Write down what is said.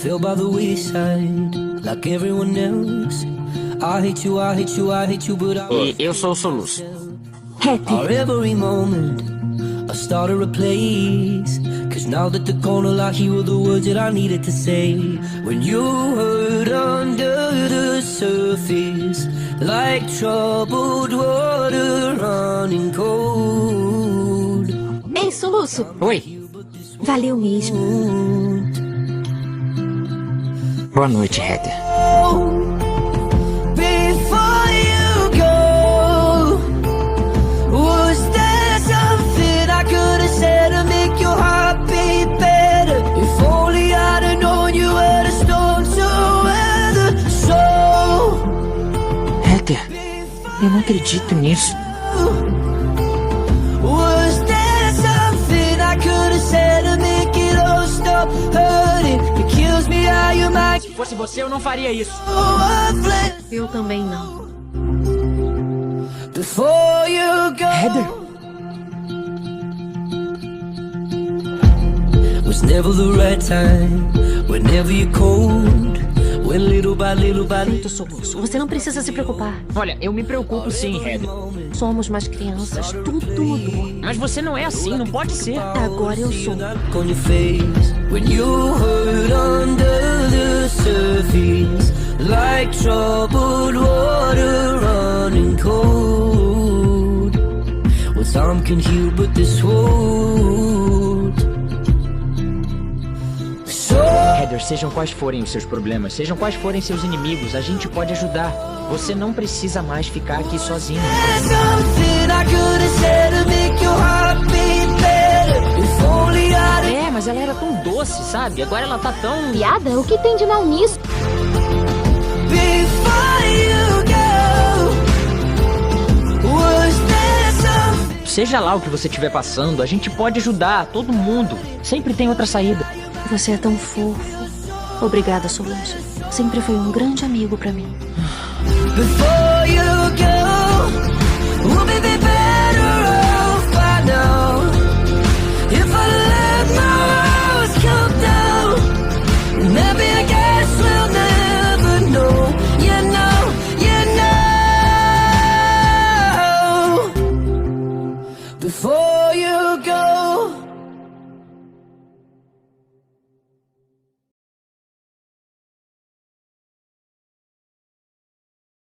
fell by the wayside, like everyone else. I hate you, I hate you, I hate you, but E eu sou o Soluço. Our every moment I started a place. Cause now that the corner lock, here were the words that I needed to say. When you hurt under the surface, like troubled water running cold. Ei, Soluço, Oi, valeu mesmo. boa noite, Heather. Before you go, was there something I could have said to make your heart beat better? If only I'd have known you were the storm to weather. So Heather, eu não acredito nisso. was there something I could have said to make it all stop hurting? It kills me how you might Se fosse você, eu não faria isso. Eu também não. before you go. Heather, Was never the right time. Whenever you're cold, when little by little by Feito, little. Soluço. Você não precisa se preocupar. olha, eu me preocupo sim, Heather. Somos mais crianças. Tudo mudou. Mas você não é assim, não pode ser. Agora eu sou. On your face when you hurt under the surface, like troubled water running cold. Well, time can heal, but this won't. So Heather, sejam quais forem os seus problemas, sejam quais forem seus inimigos, a gente pode ajudar. Você não precisa mais ficar aqui sozinho. there's something I could have said to make your heart beat better. If only I'd É, mas ela era tão doce, sabe? Agora ela tá tão... Piada? O que tem de mal nisso? before you go. Was there something? Seja lá o que você estiver passando, a gente pode ajudar, todo mundo. Sempre tem outra saída. Você é tão fofo. Obrigada, Soluço. Sempre foi um grande amigo pra mim. Before you go.